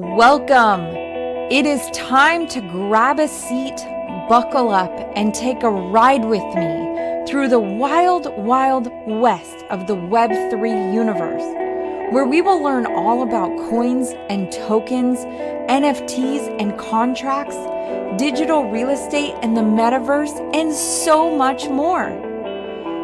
Welcome. It is time to grab a seat, buckle up, and take a ride with me through the wild, wild west of the Web3 universe, where we will learn all about coins and tokens, NFTs and contracts, digital real estate and the metaverse, and so much more.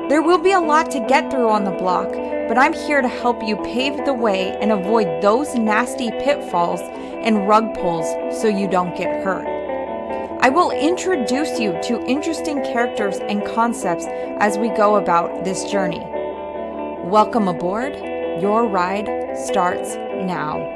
There will be a lot to get through on the block, but I'm here to help you pave the way and avoid those nasty pitfalls and rug pulls so you don't get hurt. I will introduce you to interesting characters and concepts as we go about this journey. Welcome aboard. Your ride starts now.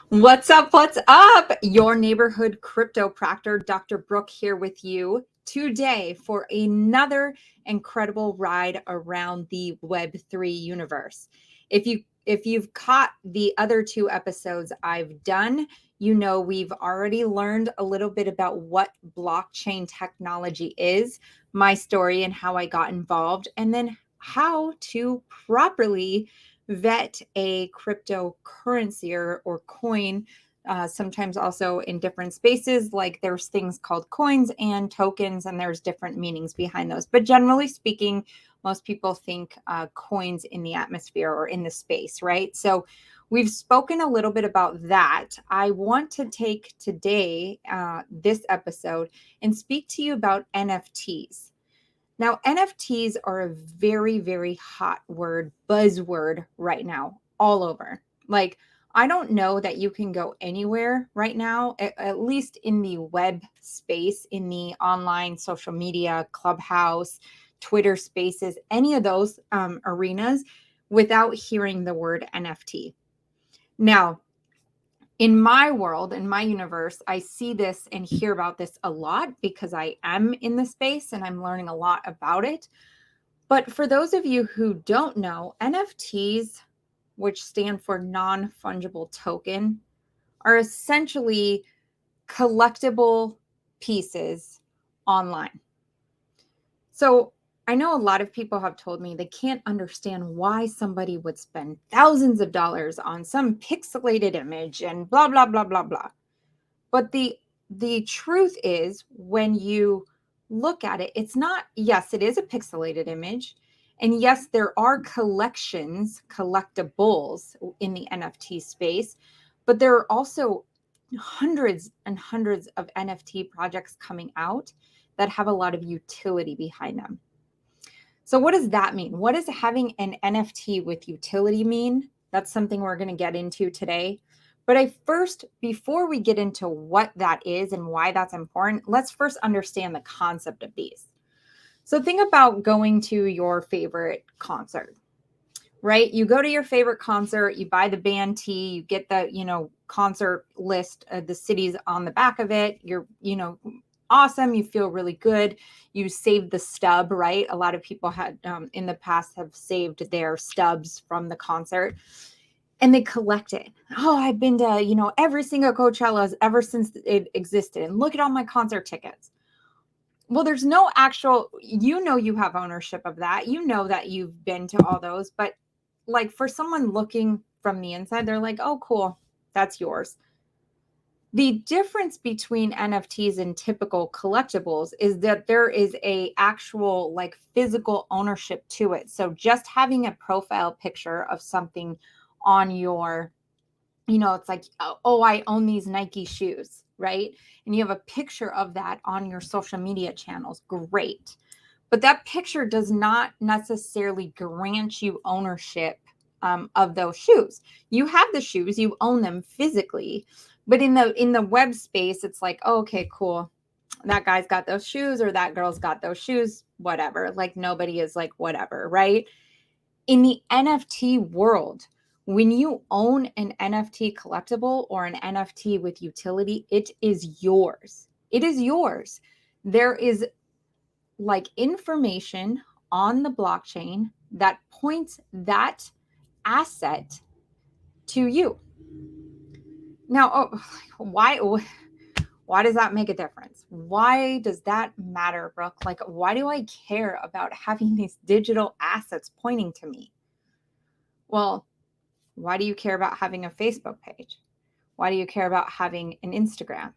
What's up? What's up? Your neighborhood cryptoprattor, Dr. Brooke, here with you today for another incredible ride around the Web3 universe. If you've caught the other two episodes I've done, you know we've already learned a little bit about what blockchain technology is, my story and how I got involved, and then how to properly vet a cryptocurrency or coin, sometimes also in different spaces. Like there's things called coins and tokens, and there's different meanings behind those. But generally speaking, most people think coins in the atmosphere or in the space, right? So we've spoken a little bit about that. I want to take today, this episode, and speak to you about NFTs. Now, NFTs are a very, very hot word, buzzword right now, all over. Like, I don't know that you can go anywhere right now, at least in the web space, in the online social media, Clubhouse, Twitter spaces, any of those arenas without hearing the word NFT. Now, in my world, in my universe, I see this and hear about this a lot because I am in the space and I'm learning a lot about it. But for those of you who don't know, NFTs, which stand for non-fungible token, are essentially collectible pieces online. So I know a lot of people have told me they can't understand why somebody would spend thousands of dollars on some pixelated image and blah, blah, blah, blah, blah. But the truth is, when you look at it, it's not, yes, it is a pixelated image. And yes, there are collections, collectibles in the NFT space, but there are also hundreds and hundreds of NFT projects coming out that have a lot of utility behind them. So what does that mean? What does having an NFT with utility mean? That's something we're going to get into today. But before we get into what that is and why that's important, let's first understand the concept of these. So think about going to your favorite concert, right? You go to your favorite concert, you buy the band tee, you get the, concert list, the cities on the back of it. You're, awesome. You feel really good. You saved the stub, right? A lot of people had in the past have saved their stubs from the concert and they collect it. Oh, I've been to, every single Coachella's ever since it existed. And look at all my concert tickets. Well, there's no actual, you have ownership of that. You know that you've been to all those, but like for someone looking from the inside, they're like, oh, cool, that's yours. The difference between NFTs and typical collectibles is that there is a actual like physical ownership to it. So just having a profile picture of something on your, it's like, oh, I own these Nike shoes, right? And you have a picture of that on your social media channels. Great. But that picture does not necessarily grant you ownership of those shoes. You have the shoes, you own them physically. But in the web space, it's like, oh, okay, cool. That guy's got those shoes or that girl's got those shoes, whatever. Like nobody is like, whatever, right? In the NFT world, when you own an NFT collectible or an NFT with utility, it is yours. It is yours. There is like information on the blockchain that points that asset to you. Now, why does that make a difference? Why does that matter, Brooke? Like, why do I care about having these digital assets pointing to me? Well, Why do you care about having a Facebook page? Why do you care about having an Instagram?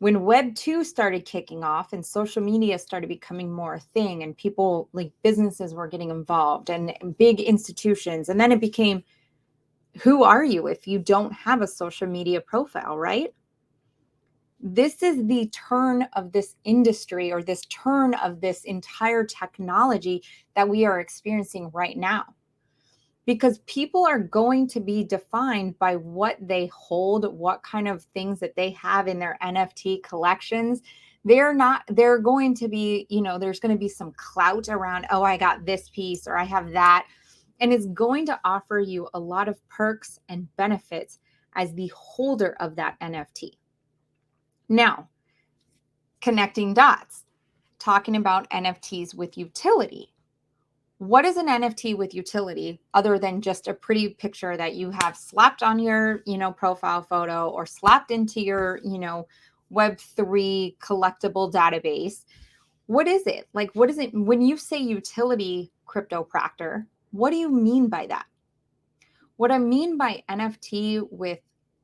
When Web 2 started kicking off and social media started becoming more a thing, and people like businesses were getting involved and big institutions, and then it became, who are you if you don't have a social media profile, right? This is the turn of this industry, or this turn of this entire technology that we are experiencing right now. Because people are going to be defined by what they hold, what kind of things that they have in their NFT collections. They're going to be, there's going to be some clout around, oh, I got this piece or I have that. And it's going to offer you a lot of perks and benefits as the holder of that NFT. Now, connecting dots, talking about NFTs with utility. What is an NFT with utility other than just a pretty picture that you have slapped on your, profile photo or slapped into your, Web3 collectible database? What is it? Like, what is it when you say utility, CryptoPractor? What do you mean by that? What I mean by NFT with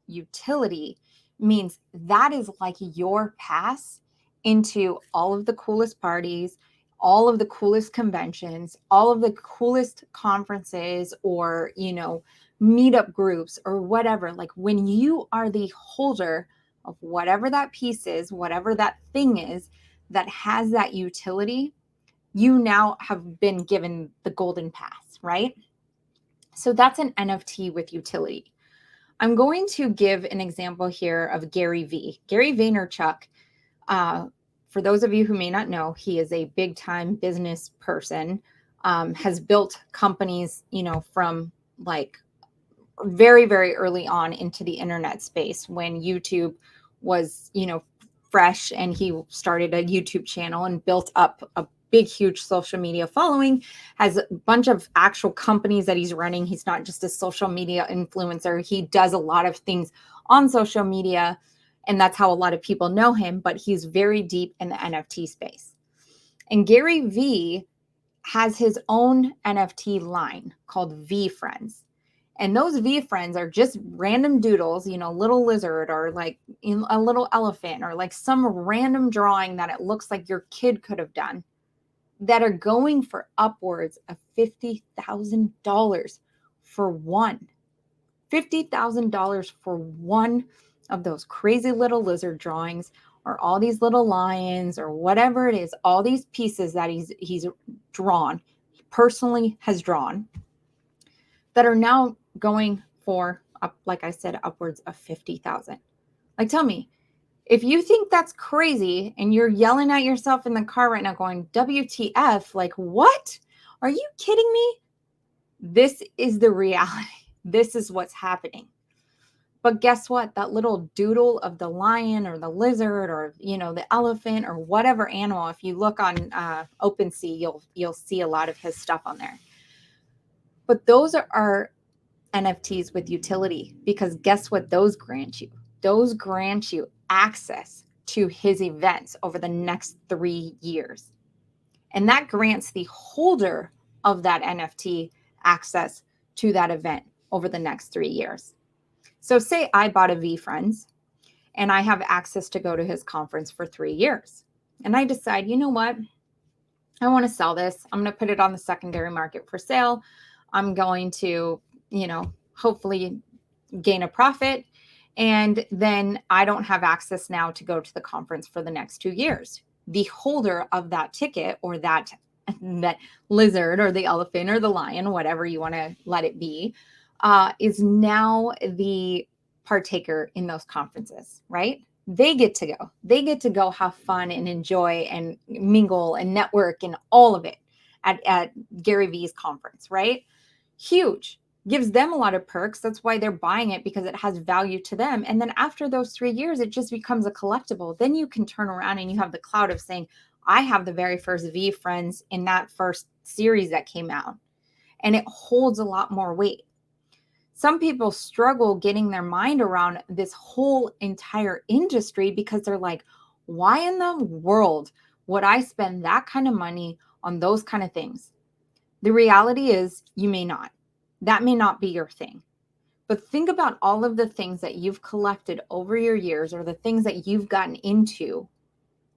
utility means that is like your pass into all of the coolest parties, all of the coolest conventions, all of the coolest conferences, or, meetup groups or whatever. Like when you are the holder of whatever that piece is, whatever that thing is that has that utility, you now have been given the golden pass, right? So that's an NFT with utility. I'm going to give an example here of Gary V. Gary Vaynerchuk. For those of you who may not know, he is a big time business person, has built companies, from like very, very early on into the internet space when YouTube was, fresh, and he started a YouTube channel and built up a big, huge social media following, has a bunch of actual companies that he's running. He's not just a social media influencer. He does a lot of things on social media, and that's how a lot of people know him, but he's very deep in the NFT space. And Gary V has his own NFT line called V Friends. And those V Friends are just random doodles, little lizard or like a little elephant or like some random drawing that it looks like your kid could have done, that are going for upwards of $50,000 for one. $50,000 for one of those crazy little lizard drawings, or all these little lions, or whatever it is, all these pieces that he's drawn, personally has drawn, that are now going for, like I said, upwards of 50,000. Like, tell me, if you think that's crazy and you're yelling at yourself in the car right now going, WTF, like, what? Are you kidding me? This is the reality. This is what's happening. But guess what? That little doodle of the lion or the lizard or, the elephant or whatever animal, if you look on OpenSea, you'll see a lot of his stuff on there. But those are NFTs with utility, because guess what those grant you? Those grant you access to his events over the next 3 years. And that grants the holder of that NFT access to that event over the next 3 years. So say I bought a V Friends and I have access to go to his conference for 3 years. And I decide, you know what? I want to sell this. I'm going to put it on the secondary market for sale. I'm going to, hopefully gain a profit. And then I don't have access now to go to the conference for the next 2 years. The holder of that ticket, or that lizard or the elephant or the lion, whatever you want to let it be, is now the partaker in those conferences, right? They get to go. They get to go have fun and enjoy and mingle and network and all of it at Gary V's conference, right? Huge. Gives them a lot of perks. That's why they're buying it, because it has value to them. And then after those 3 years, it just becomes a collectible. Then you can turn around and you have the clout of saying, I have the very first V Friends in that first series that came out. And it holds a lot more weight. Some people struggle getting their mind around this whole entire industry, because they're like, why in the world would I spend that kind of money on those kind of things? The reality is, you may not. that may not be your thing. But think about all of the things that you've collected over your years, or the things that you've gotten into,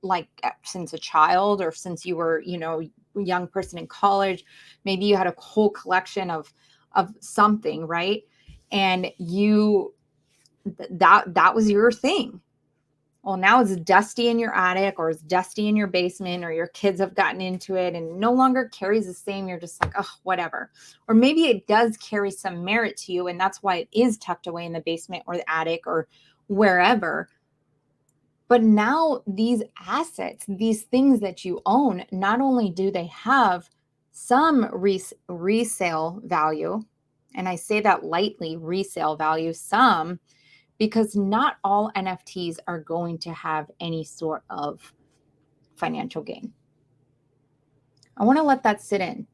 like since a child, or since you were, a young person in college. Maybe you had a whole collection of something, right? And that was your thing. Well, now it's dusty in your attic, or it's dusty in your basement, or your kids have gotten into it and no longer carries the same. You're just like, oh, whatever. Or maybe it does carry some merit to you, and that's why it is tucked away in the basement or the attic or wherever. But now these assets, these things that you own, not only do they have some resale value, and I say that lightly, resale value, some, because not all NFTs are going to have any sort of financial gain. I want to let that sit in.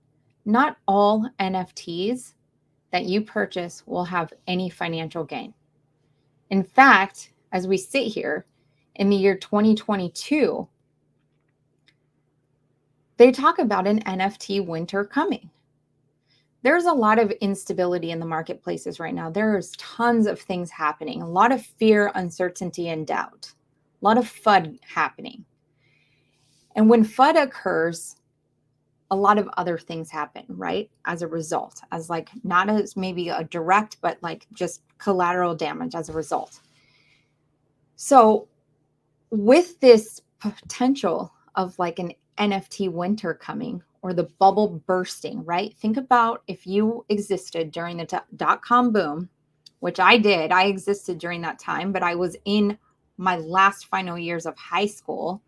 Not all NFTs that you purchase will have any financial gain. In fact, as we sit here in the year 2022, they talk about an NFT winter coming. There's a lot of instability in the marketplaces right now. There's tons of things happening, a lot of fear, uncertainty, and doubt, a lot of FUD happening. And when FUD occurs, a lot of other things happen, right? As a result, as like not as maybe a direct, but like just collateral damage as a result. So with this potential of like an NFT winter coming, or the bubble bursting, right? Think about if you existed during the dot-com boom, which I did. I existed during that time, but I was in my last final years of high school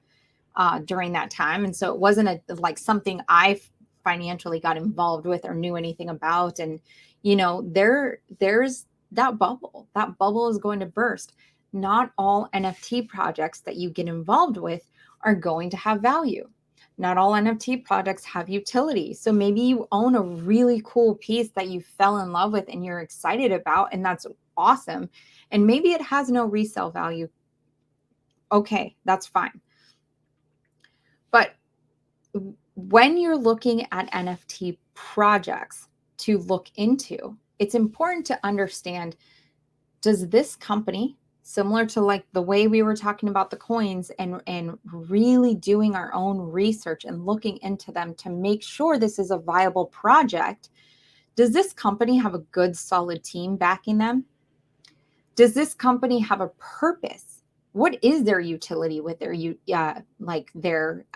during that time. And so it wasn't like something I financially got involved with or knew anything about. And, there's that bubble. That bubble is going to burst. Not all NFT projects that you get involved with are going to have value. Not all NFT projects have utility. So maybe you own a really cool piece that you fell in love with and you're excited about, and that's awesome. And maybe it has no resale value. Okay, that's fine. But when you're looking at NFT projects to look into, it's important to understand, does this company, similar to like the way we were talking about the coins, and really doing our own research and looking into them to make sure this is a viable project, does this company have a good solid team backing them? Does this company have a purpose? What is their utility with their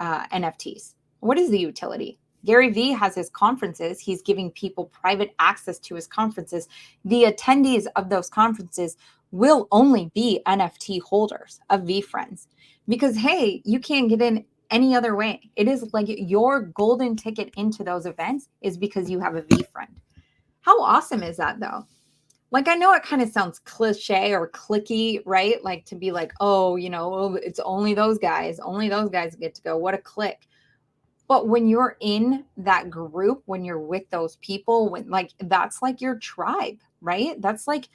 NFTs? What is the utility? Gary Vee has his conferences. He's giving people private access to his conferences. The attendees of those conferences will only be NFT holders of VeeFriends, because, hey, you can't get in any other way. It is like your golden ticket into those events is because you have a VeeFriend. How awesome is that, though? Like, I know it kind of sounds cliche or clicky, right? Like to be like, oh, it's only those guys get to go. What a clique. But when you're in that group, when you're with those people, that's like your tribe, right? That's like,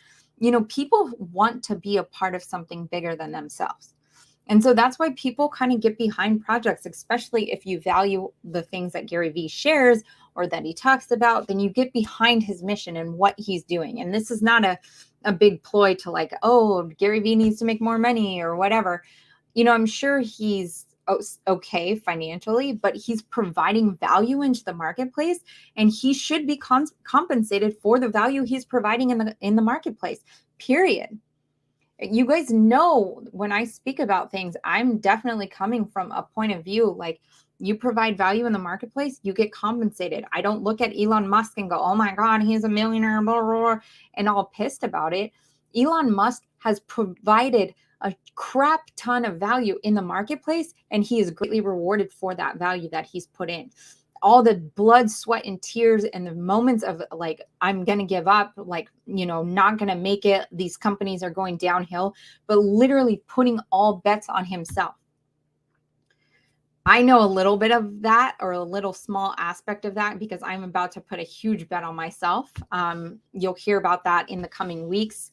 people want to be a part of something bigger than themselves. And so that's why people kind of get behind projects, especially if you value the things that Gary Vee shares or that he talks about, then you get behind his mission and what he's doing. And this is not a big ploy to like, oh, Gary Vee needs to make more money or whatever. I'm sure he's okay financially, but he's providing value into the marketplace, and he should be compensated for the value he's providing in the marketplace, period. You guys know when I speak about things, I'm definitely coming from a point of view like, you provide value in the marketplace, you get compensated. I don't look at Elon Musk and go, oh my God, he's a millionaire, blah, blah, blah, and all pissed about it. Elon Musk has provided a crap ton of value in the marketplace, and he is greatly rewarded for that value that he's put in. All the blood, sweat, and tears, and the moments of like, I'm going to give up, like, not going to make it. These companies are going downhill, but literally putting all bets on himself. I know a little bit of that, or a little small aspect of that, because I'm about to put a huge bet on myself. You'll hear about that in the coming weeks,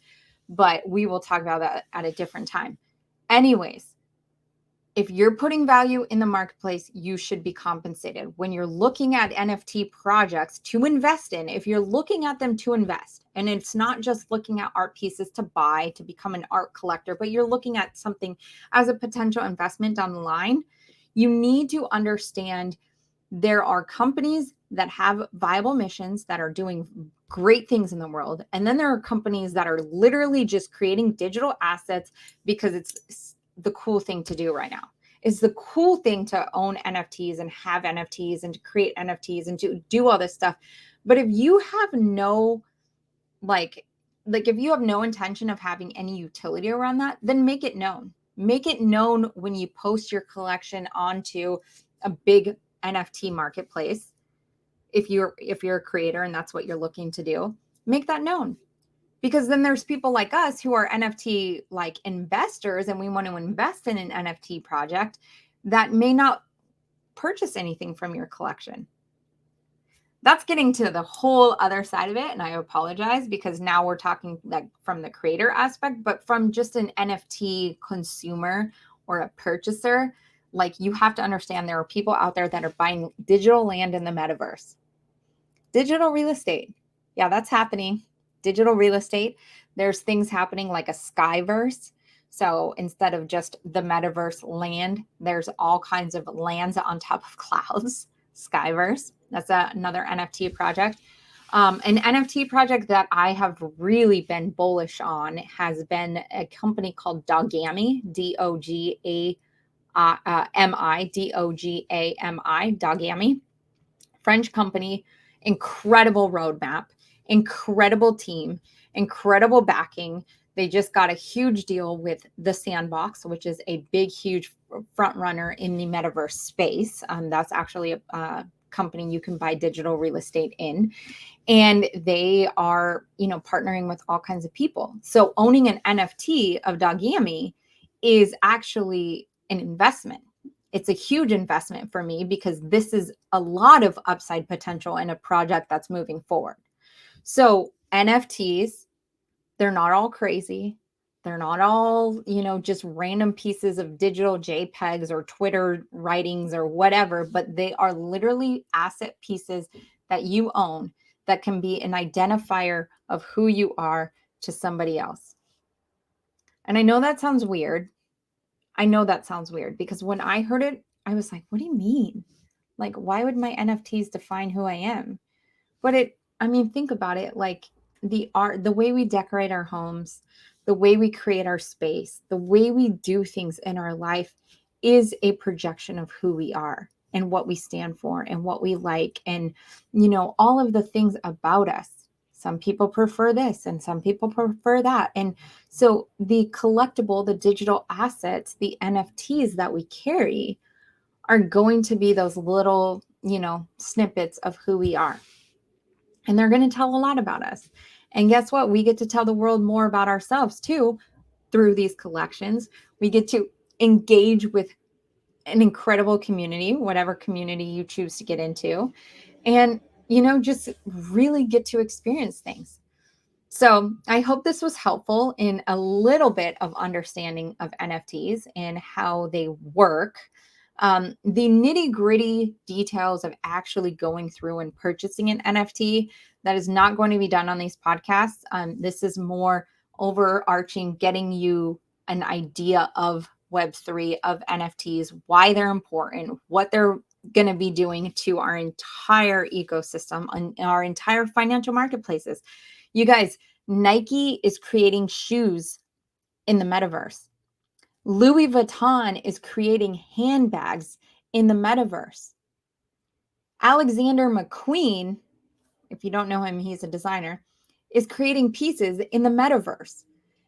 but we will talk about that at a different time. Anyways, if you're putting value in the marketplace, you should be compensated. When you're looking at NFT projects to invest in, if you're looking at them to invest, and it's not just looking at art pieces to buy, to become an art collector, but you're looking at something as a potential investment down the line, you need to understand there are companies that have viable missions that are doing great things in the world. And then there are companies that are literally just creating digital assets because it's the cool thing to do right now. Is the cool thing to own NFTs and have NFTs and to create NFTs and to do all this stuff. But if you have no like if you have no intention of having any utility around that, then make it known. Make it known when you post your collection onto a big NFT marketplace. If you're a creator and that's what you're looking to do, make that known. Because then there's people like us who are NFT like investors and we want to invest in an NFT project that may not purchase anything from your collection. That's getting to the whole other side of it. And I apologize because now we're talking like from the creator aspect, but from just an NFT consumer or a purchaser, like you have to understand there are people out there that are buying digital land in the metaverse. Digital real estate. Yeah, that's happening. Digital real estate. There's things happening like a Skyverse. So instead of just the metaverse land, there's all kinds of lands on top of clouds. Skyverse. That's another NFT project. An NFT project that I have really been bullish on has been a company called Dogami, Dogami, Dogami, French company, incredible roadmap, incredible team, incredible backing. They just got a huge deal with The Sandbox, which is a big, huge front runner in the metaverse space. That's actually a company you can buy digital real estate in. And they are, partnering with all kinds of people. So owning an NFT of Dogami is actually an investment. It's a huge investment for me because this is a lot of upside potential in a project that's moving forward. So NFTs, they're not all crazy. They're not all, just random pieces of digital JPEGs or Twitter writings or whatever, but they are literally asset pieces that you own that can be an identifier of who you are to somebody else. And I know that sounds weird. Because when I heard it, I was like, what do you mean? Like, why would my NFTs define who I am? But think about it, like the art, the way we decorate our homes, the way we create our space, the way we do things in our life is a projection of who we are and what we stand for and what we like. And, all of the things about us. Some people prefer this and some people prefer that. And so the collectible, the digital assets, the NFTs that we carry are going to be those little, snippets of who we are. And they're going to tell a lot about us. And guess what? We get to tell the world more about ourselves too through these collections. We get to engage with an incredible community, whatever community you choose to get into, and, just really get to experience things. So I hope this was helpful in a little bit of understanding of NFTs and how they work. The nitty gritty details of actually going through and purchasing an NFT, that is not going to be done on these podcasts. This is more overarching, getting you an idea of Web3, of NFTs, why they're important, what they're going to be doing to our entire ecosystem and our entire financial marketplaces. You guys, Nike is creating shoes in the metaverse. Louis Vuitton is creating handbags in the metaverse. Alexander McQueen, if you don't know him, he's a designer, is creating pieces in the metaverse.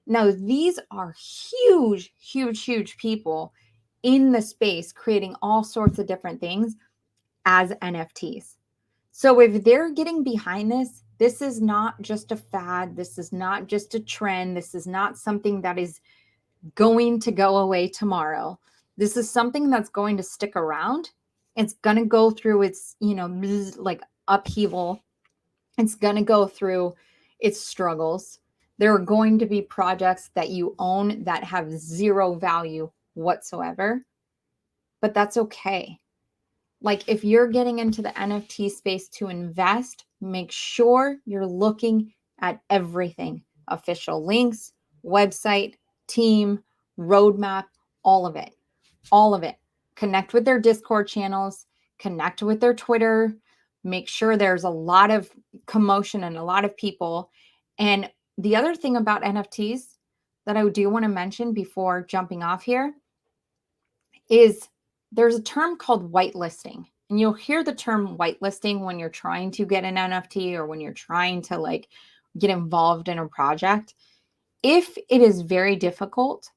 Now, these are huge, huge, huge people in the space creating all sorts of different things as NFTs. So if they're getting behind this, this is not just a fad. This is not just a trend. This is not something that is going to go away tomorrow. This is something that's going to stick around. It's going to go through its, like upheaval. It's going to go through its struggles. There are going to be projects that you own that have zero value whatsoever. but that's okay. Like if you're getting into the NFT space to invest, make sure you're looking at everything: official links, website, team, roadmap, all of it, all of it. Connect with their Discord channels, connect with their Twitter, make sure there's a lot of commotion and a lot of people. And the other thing about NFTs that I do want to mention before jumping off here is there's a term called whitelisting. And you'll hear the term whitelisting when you're trying to get an NFT or when you're trying to like get involved in a project. If it is very difficult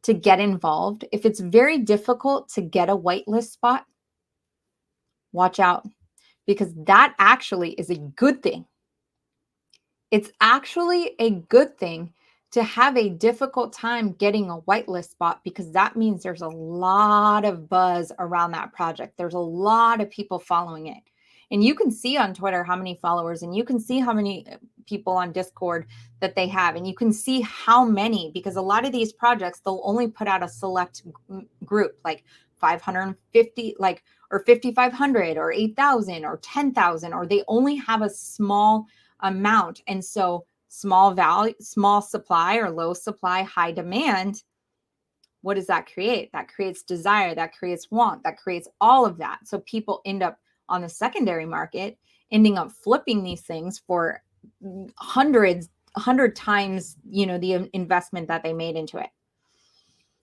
to get involved, if it's very difficult to get a whitelist spot, watch out, because that actually is a good thing. It's actually a good thing to have a difficult time getting a whitelist spot, because that means there's a lot of buzz around that project. There's a lot of people following it. And you can see on Twitter how many followers, and you can see how many people on Discord that they have, and you can see how many, because a lot of these projects, they'll only put out a select group, like 550, like, or 5,500 or 8,000 or 10,000, or they only have a small amount. And so small value, small supply, or low supply, high demand, what does that create? That creates desire, that creates want, that creates all of that. So people end up on the secondary market, ending up flipping these things for 100 times, the investment that they made into it.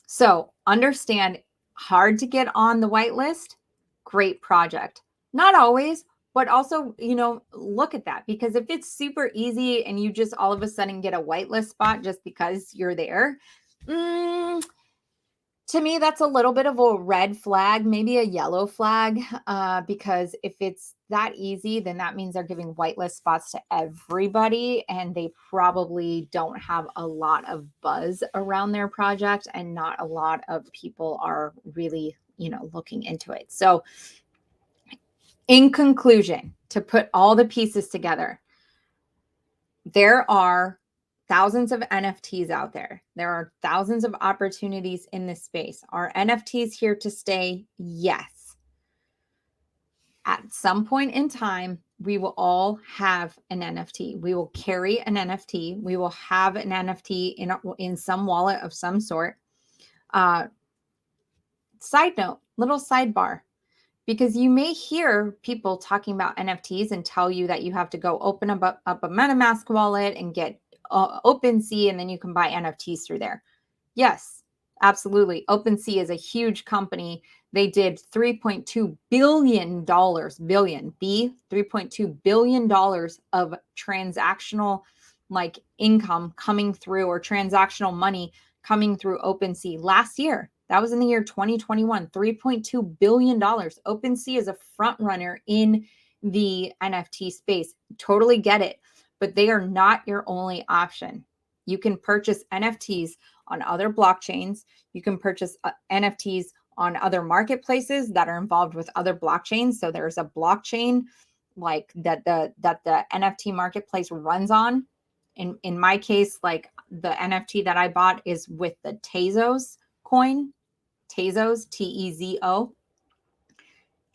So understand, hard to get on the whitelist, great project. Not always, but also, look at that, because if it's super easy and you just all of a sudden get a whitelist spot just because you're there, to me, that's a little bit of a red flag, maybe a yellow flag, because if it's that easy, then that means they're giving whitelist spots to everybody, and they probably don't have a lot of buzz around their project, and not a lot of people are really, looking into it. So in conclusion, to put all the pieces together, there are thousands of NFTs out there. There are thousands of opportunities in this space. Are NFTs here to stay? Yes. At some point in time, we will all have an NFT. We will carry an NFT. We will have an NFT in some wallet of some sort. Side note, little sidebar, because you may hear people talking about NFTs and tell you that you have to go open up a MetaMask wallet and get OpenSea, and then you can buy NFTs through there. Yes, absolutely. OpenSea is a huge company. They did $3.2 billion, $3.2 billion of transactional like income coming through, or transactional money coming through OpenSea last year. That was in the year 2021, $3.2 billion. OpenSea is a front runner in the NFT space. Totally get it, but they are not your only option. You can purchase NFTs on other blockchains. You can purchase NFTs on other marketplaces that are involved with other blockchains. So there's a blockchain like that the NFT marketplace runs on. In my case, like the NFT that I bought is with the Tezos coin. Tezos, Tezos,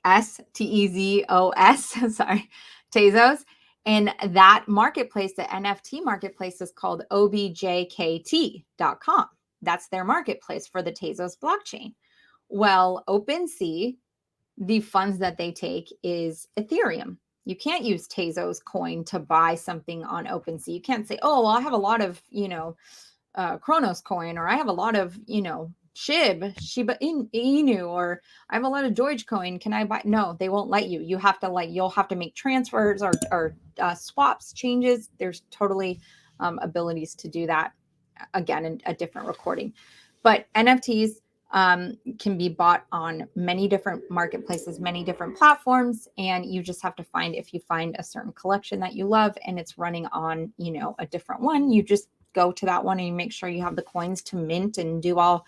Tezos, sorry, Tezos. And that marketplace, the NFT marketplace, is called objkt.com. That's their marketplace for the Tezos blockchain. Well, OpenSea, the funds that they take is Ethereum. You can't use Tezos coin to buy something on OpenSea. You can't say, oh, well, I have a lot of, Chronos coin, or I have a lot of, Shiba Inu, or I have a lot of Dogecoin. Can I buy? No, they won't let you. You'll have to make transfers or swaps, changes. There's totally abilities to do that. Again, in a different recording. But NFTs can be bought on many different marketplaces, many different platforms, and you just have to if you find a certain collection that you love and it's running on, a different one, you just go to that one and you make sure you have the coins to mint and do all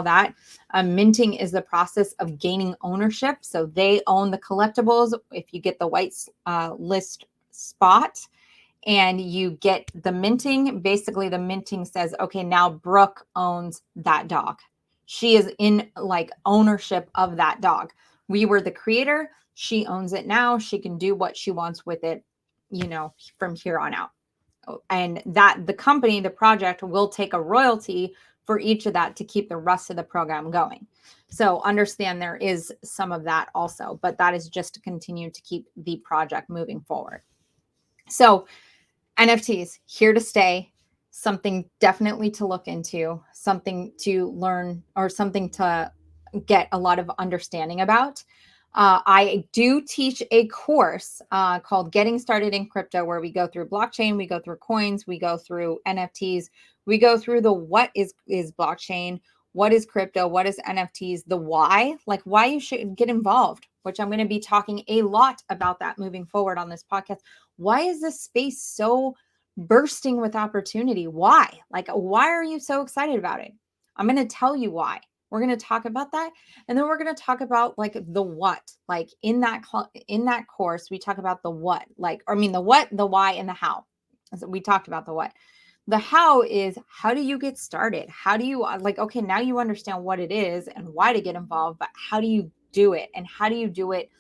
that. Minting is the process of gaining ownership. So they own the collectibles. If you get the white list spot and you get the minting, basically the minting says, okay, now Brooke owns that dog. She is in like ownership of that dog. We were the creator. She owns it now. She can do what she wants with it, from here on out. And that the company, the project, will take a royalty for each of that to keep the rest of the program going. So understand there is some of that also, but that is just to continue to keep the project moving forward. So NFTs, here to stay, something definitely to look into, something to learn, or something to get a lot of understanding about. I do teach a course called Getting Started in Crypto, where we go through blockchain, we go through coins, we go through NFTs, we go through the what is blockchain, what is crypto, what is NFTs, the why, like why you should get involved, which I'm going to be talking a lot about that moving forward on this podcast. Why is this space so bursting with opportunity? Why? Like, why are you so excited about it? I'm going to tell you why. We're going to talk about that. And then we're going to talk about like the what, like in that course, we talk about the what, the what, the why, and the how. So we talked about the what. The how is, how do you get started? How do you okay, now you understand what it is and why to get involved, but how do you do it? And how do you do it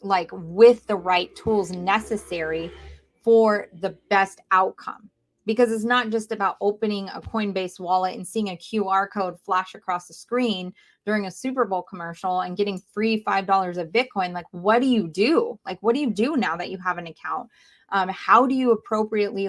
like with the right tools necessary for the best outcome? Because it's not just about opening a Coinbase wallet and seeing a QR code flash across the screen during a Super Bowl commercial and getting free $5 of Bitcoin. Like, what do you do? Like, what do you do now that you have an account? How do you appropriately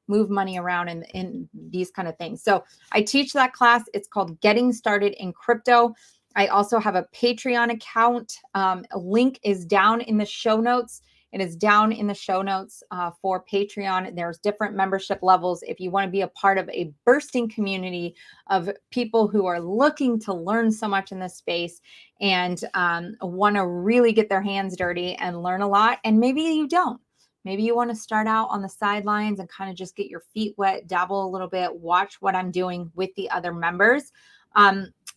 move money around in these kind of things? So I teach that class. It's called Getting Started in Crypto. I also have a Patreon account. A link is down in the show notes. It is down in the show notes for Patreon. There's different membership levels. If you want to be a part of a bursting community of people who are looking to learn so much in this space and want to really get their hands dirty and learn a lot, and maybe you don't. Maybe you want to start out on the sidelines and kind of just get your feet wet, dabble a little bit, watch what I'm doing with the other members.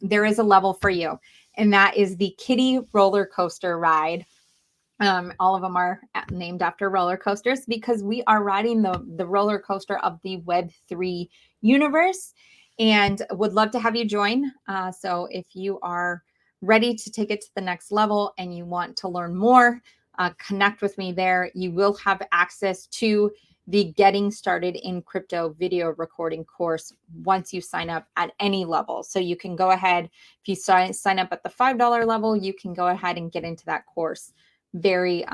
There is a level for you, and that is the Kitty roller coaster ride. All of them are named after roller coasters because we are riding the roller coaster of the Web3 universe, and would love to have you join. So if you are ready to take it to the next level and you want to learn more, connect with me there. You will have access to the Getting Started in Crypto video recording course once you sign up at any level. So you can go ahead, if you sign up at the $5 level, you can go ahead and get into that course very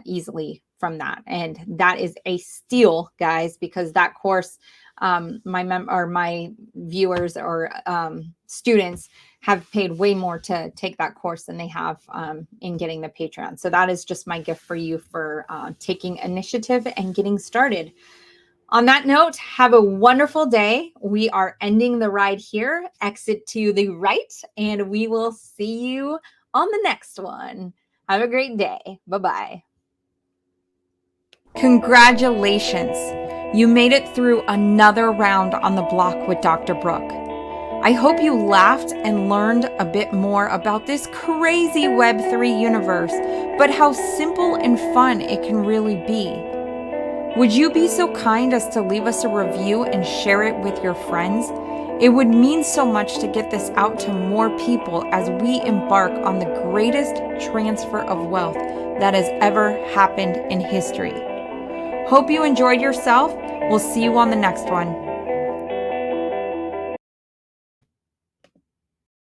easily from that. And that is a steal, guys, because that course, my viewers or students have paid way more to take that course than they have in getting the Patreon. So that is just my gift for you for taking initiative and getting started. On that note, have a wonderful day. We are ending the ride here. Exit to the right, and we will see you on the next one. Have a great day. Bye-bye. Congratulations. You made it through another round on the block with Dr. Brooke. I hope you laughed and learned a bit more about this crazy Web3 universe, but how simple and fun it can really be. Would you be so kind as to leave us a review and share it with your friends? It would mean so much to get this out to more people as we embark on the greatest transfer of wealth that has ever happened in history. Hope you enjoyed yourself. We'll see you on the next one.